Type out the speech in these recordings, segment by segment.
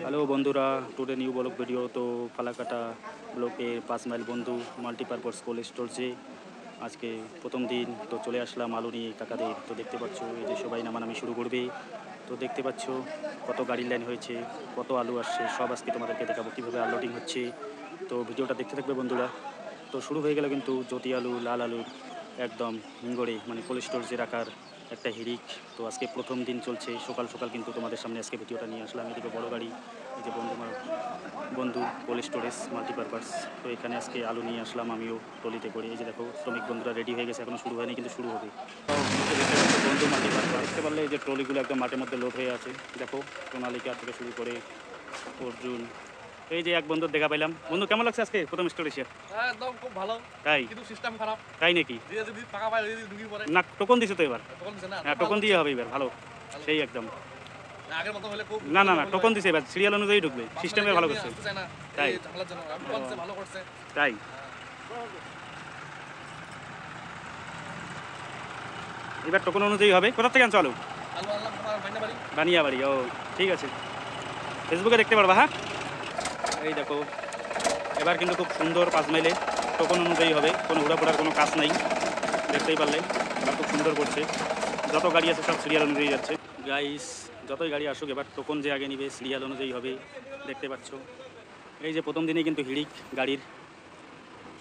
Hello বন্ধুরা, today new blog video. তো ফালাকাটা ব্লকের 5 মাইল বন্ধু মাল্টিপারপাস কোল্ড স্টোরেজে আজকে প্রথম দিন। তো চলে আসলাম আলু নিয়ে কাকাদের। তো দেখতে পাচ্ছ এই যে সবাই নামানামি শুরু করবে। তো দেখতে পাচ্ছ কত গাড়ির লাইন হয়েছে, কত আলু আসছে, সব আজকে তোমাদেরকে দেখাবো কীভাবে আনলোডিং হচ্ছে। তো ভিডিওটা দেখতে থাকবে বন্ধুরা। তো শুরু হয়ে গেল কিন্তু জ্যোতি আলু, লাল আলুর একদম হিঙ্গড়ে মানে কোল্ড স্টোরেজে রাখার একটা হিরিক। তো আজকে প্রথম দিন চলছে, সকাল সকাল কিন্তু তোমাদের সামনে আজকে ভিডিওটা নিয়ে আসলাম। এদিকে বড় গাড়ি, এই যে বন্ধু কোল্ড স্টোরেজ মাল্টিপারপাস। তো এখানে আজকে আলু নিয়ে আসলাম আমিও ট্রলিতে করে। এই যে দেখো শ্রমিক বন্ধুরা রেডি হয়ে গেছে, এখনো শুরু হয়নি কিন্তু শুরু হবে। বন্ধু মাল্টিপারপাস দেখতে পারলে এই যে ট্রলিগুলো একদম মাঠের মধ্যে লোড হয়ে আছে। দেখো সোনালিকা থেকে শুরু করে অর্জুন। এই যে এক বন্ধুর দেখা পাইলাম। বন্ধু কেমন লাগছে আজকে প্রথম স্টোর এসে? একদম খুব ভালো। তাই কিন্তু সিস্টেম খারাপ। তাই নাকি? যদি টাকা পায় যদি ঢুকি পড়ে না টোকন দিছে তো এবার? টোকন দিছে না? হ্যাঁ টোকন দিয়ে হবে এবার, ভালো সেই একদম। আগের মতো হলে খুব না না না টোকন দিছে এবার, সিরিয়াল অনুযায়ী ঢুকবে, সিস্টেমে ভালো করছে। তাই ঝামেলার জন্য আমি বলছে ভালো করছে। তাই এবার টোকন অনুযায়ী হবে। কোথা থেকে আনছো আলু? আলু আনলাম তোমার বাইনাবাড়ি। বানিয়াবাড়ি, ও ঠিক আছে, ফেসবুকে দেখতে পারবা। হ্যাঁ এই দেখো এবার কিন্তু খুব সুন্দর 5 মাইলে টোকন অনুযায়ী হবে, কোনো ঘোরাফোরার কোনো কাজ নাই। দেখতেই পারলে এবার খুব সুন্দর করছে, যত গাড়ি আছে সব সিরিয়াল অনুযায়ী যাচ্ছে। গাইস যতই গাড়ি আসুক এবার টোকন যে আগে নিবে সিরিয়াল অনুযায়ী হবে। দেখতে পাচ্ছ এই যে প্রথম দিনেই কিন্তু হিড়িক গাড়ির,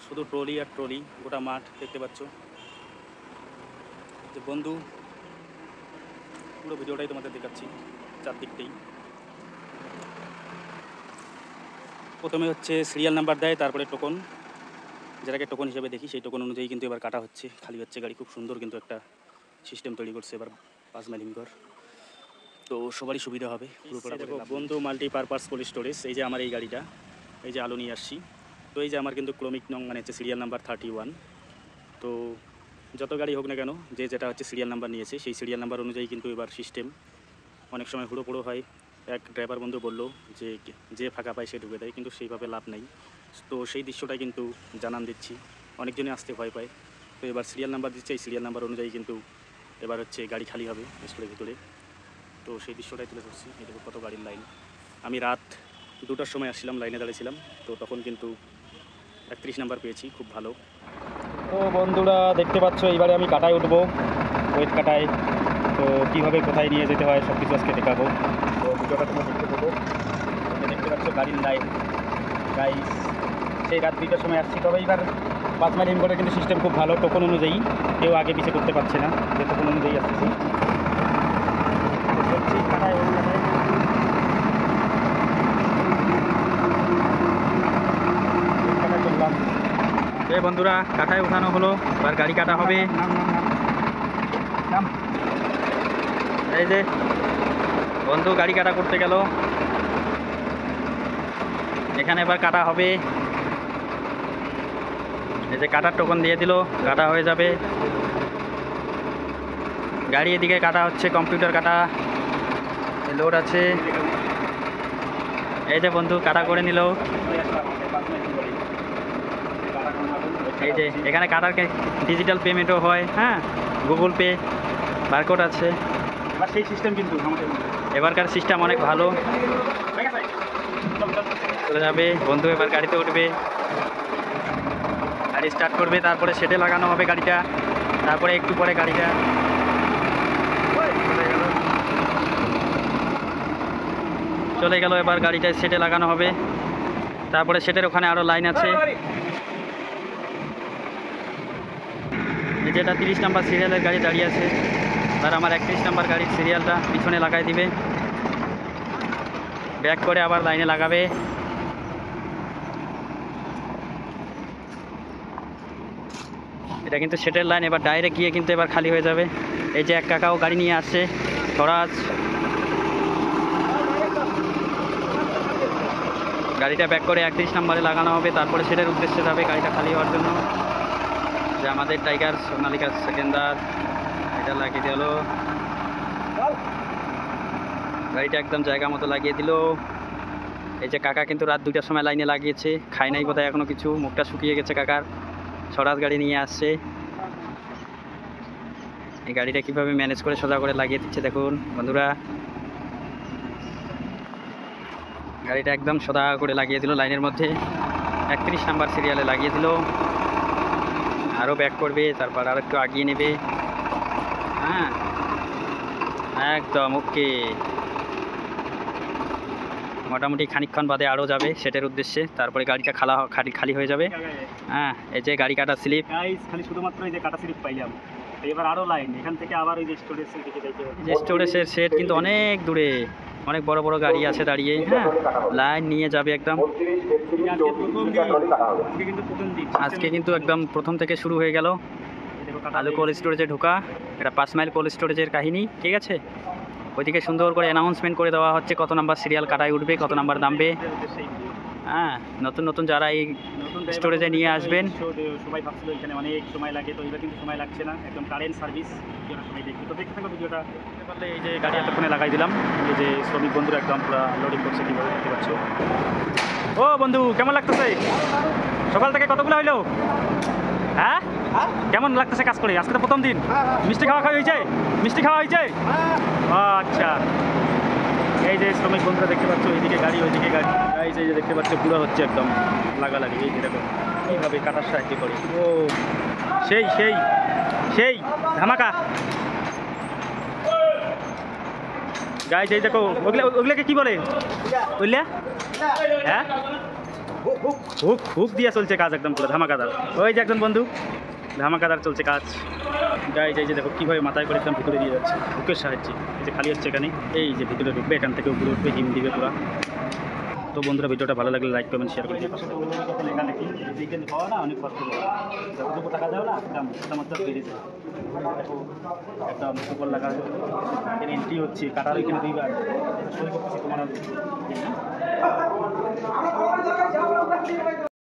শুধু ট্রলি আর ট্রলি, গোটা মাঠ দেখতে পাচ্ছ। যে বন্ধু পুরো ভিডিওটাই তোমাদের দেখাচ্ছি চারদিকটাই। প্রথমে হচ্ছে সিরিয়াল নাম্বার দেয়, তারপরে টোকন, যেটাকে টোকন হিসেবে দেখি সেই টোকন অনুযায়ী কিন্তু এবার কাটা হচ্ছে, খালি হচ্ছে গাড়ি। খুব সুন্দর কিন্তু একটা সিস্টেম তৈরি করছে এবার 5 মাইল হিমঘর। তো সবারই সুবিধা হবে। দেখো বন্ধু মাল্টিপারপাস কোল্ড স্টোরেজ, এই যে আমার এই গাড়িটা, এই যে আলু নিয়ে আসছি। তো এই যে আমার কিন্তু ক্রমিক নং মানে হচ্ছে সিরিয়াল নাম্বার 31। তো যত গাড়ি হোক না কেন, যে যেটা হচ্ছে সিরিয়াল নাম্বার নিয়েছে সেই সিরিয়াল নাম্বার অনুযায়ী কিন্তু এবার সিস্টেম। অনেক সময় হুড়োপুড়ো হয়। এক ড্রাইভার বন্ধু বললো যে যে ফাঁকা পায় সে ঢুকে দেয়, কিন্তু সেইভাবে লাভ নাই। তো সেই দৃশ্যটাই কিন্তু জানান দিচ্ছি, অনেকজনই আসতে ভয় পায়। তো এবার সিরিয়াল নাম্বার দিচ্ছে, এই সিরিয়াল নাম্বার অনুযায়ী কিন্তু এবার হচ্ছে গাড়ি খালি হবে স্টোরের ভিতরে। তো সেই দৃশ্যটাই তুলে ধরছি। এই দেখো কত গাড়ির লাইন। আমি রাত 2টার সময় আসছিলাম, লাইনে দাঁড়িয়েছিলাম, তো তখন কিন্তু 31 নাম্বার পেয়েছি, খুব ভালো। তো বন্ধুরা দেখতে পাচ্ছ এইবারে আমি কাটায় উঠবো, ওয়েট কাটায়। তো কীভাবে কোথায় নিয়ে যেতে হয় সব কিছু আজকে দেখাবো। তো ভিডিওটা তোমরা দেখতে পাবো। দেখতে পাচ্ছ গাড়ির লাইন। গাইস সেই রাত 2টার সময় আসছি, তবে এইবার 5 মাইল হিমঘরে কিন্তু সিস্টেম খুব ভালো, টোকন অনুযায়ী কেউ আগে পিছিয়ে করতে পারছে না, যে টোকন অনুযায়ী আসতেছি। কাটায় করলাম। এই বন্ধুরা কাটায় উঠানো হলো, এবার গাড়ি কাটা হবে। এই যে বন্ধু গাড়ি কাটা করতে গেল, এখানে এবার কাটা হবে। এই যে কাটার টোকন দিয়ে দিল, কাটা হয়ে যাবে। গাড়ি এদিকে কাটা হচ্ছে, কম্পিউটার কাটা লোড আছে। এই যে বন্ধু কাটা করে নিল। এই যে এখানে কাটার ডিজিটাল পেমেন্টও হয়, হ্যাঁ গুগল পে, বারকোড আছে। এবার সেই সিস্টেম কিন্তু এবারকার সিস্টেম অনেক ভালো। চলে যাবে বন্ধু, এবার গাড়িতে উঠবে, গাড়ি স্টার্ট করবে, তারপরে সেটে লাগানো হবে গাড়িটা, তারপরে একটু পরে গাড়িটা চলে গেল। এবার গাড়িটা সেটে লাগানো হবে, তারপরে সেটের ওখানে আরও লাইন আছে। যেটা 30 নাম্বার সিরিয়ালের গাড়ি দাঁড়িয়ে আছে, আর আমার 31 নাম্বার গাড়ির সিরিয়ালটা পিছনে লাগাই দিবে, ব্যাক করে আবার লাইনে লাগাবে। এটা কিন্তু সেটের লাইন, এবার ডাইরেক্ট গিয়ে কিন্তু এবার খালি হয়ে যাবে। এই যে এক কাকাও গাড়ি নিয়ে আসছে, স্বরাজ। গাড়িটা ব্যাক করে 31 নম্বরে লাগানো হবে, তারপরে সেটার উদ্দেশ্যে যাবে গাড়িটা খালি হওয়ার জন্য। যে আমাদের টাইগার সোনালিকা সেকেন্ডার, এটা লাগিয়ে দিল, গাড়িটা একদম জায়গা মতো লাগিয়ে দিল। এই যে কাকা কিন্তু রাত 2টার সময় লাইনে লাগিয়েছে, খায় নাই বোধহয় এখনো কিছু, মুখটা শুকিয়ে গেছে কাকার। স্বরাজ গাড়ি নিয়ে আসছে, এই গাড়িটা কীভাবে ম্যানেজ করে সোজা করে লাগিয়ে দিচ্ছে দেখুন বন্ধুরা। গাড়িটা একদম সোজা করে লাগিয়ে দিল লাইনের মধ্যে, 31 নাম্বার সিরিয়ালে লাগিয়ে দিল। আরও ব্যাক করবে, তারপর আরও একটু আগিয়ে নেবে। হ্যাঁ, একদম ওকে। মোটামুটি খানিকক্ষণ বাদে আরও যাবে সেটের উদ্দেশ্যে, তারপরে গাড়িটা খালি হয়ে যাবে। হ্যাঁ, এই যে গাড়ি কাটা স্লিপ। গাইস খালি শুধুমাত্র এই যে কাটা স্লিপ পাইলাম, এবার আরও লাইন, এখান থেকে আবার ওই যে স্টোরেজের দিকে যাইতে হবে। যে স্টোরেজের সেট কিন্তু অনেক দূরে, অনেক বড় বড় গাড়ি আছে দাঁড়িয়ে। হ্যাঁ, লাইন নিয়ে যাবে একদম। আজকে কিন্তু একদম প্রথম থেকে শুরু হয়ে গেল আলু কোল্ড স্টোরেজে ঢোকা। এটা 5 মাইল কোল্ড স্টোরেজের কাহিনী, ঠিক আছে। ওইদিকে সুন্দর করে অ্যানাউন্সমেন্ট করে দেওয়া হচ্ছে কত নাম্বার সিরিয়াল কাটায় উঠবে, কত নাম্বার নামবে। হ্যাঁ, নতুন নতুন যারা এই স্টোরেজে নিয়ে আসবেন। সবাই ভাবছিল এখানে অনেক সময় লাগে, তো এবার কিন্তু সময় লাগছে না, একদম কারেন্ট সার্ভিস। সবাই দেখবে, তো দেখতে থাকো ভিডিওটা। পারলে এই যে গাড়ি এতক্ষণে লাগাই দিলাম, এই যে শ্রমিক বন্ধুরা একদম পুরো লোডিং করছে, কীভাবে দেখতে পাচ্ছ। ও বন্ধু, কেমন লাগতেছে? সকাল থেকে কতগুলো হইলো? হ্যাঁ, কেমন লাগতেছে কাজ করে? আজকে তো প্রথম দিন। মিষ্টি খাওয়া হয়েছে? মিষ্টি খাওয়া হয়েছে? আচ্ছা, এই যে শ্রমিক বন্ধুরা দেখতে পাচ্ছ, এইদিকে গাড়ি ওইদিকে গাড়ি। এই যে দেখতে পাচ্ছ পুরো হচ্ছে একদম লাগালাগি। এই যে দেখো কীভাবে কাটার সাহায্য করে। ও সেই সেই সেই ধামাকা গাইজ। এই দেখো ওগুলোকে কি বলে? বুঝলে? হ্যাঁ, হুক হুক দিয়ে চলছে কাজ একদম পুরো ধামাকাদার। ওই যে একজন বন্ধু, ধামাকাদার চলছে কাজ। গাইজ এই যে দেখো কীভাবে মাথায় করে একদম ভিতরে দিয়ে যাচ্ছে হুকের সাহায্যে। এই যে খালি হচ্ছে এখানে, এই যে ভিতরে ঢুকবে, এখান থেকে উপরে উঠবে, হিম দিবে পুরা। তো বন্ধুরা, ভিডিওটা ভালো লাগলে লাইক কমেন্ট শেয়ার করে দিন। লেখালেখি উইকেন্ড পাওয়া না অনেক কষ্ট, যতটুকু টাকা দেওয়া না একদম মাত্রা বেড়ে যায়। একদম সুপার লাগা এখানে এন্ট্রি হচ্ছে, কাটার ওইখানে দুইবার সই করতেছি তোমার।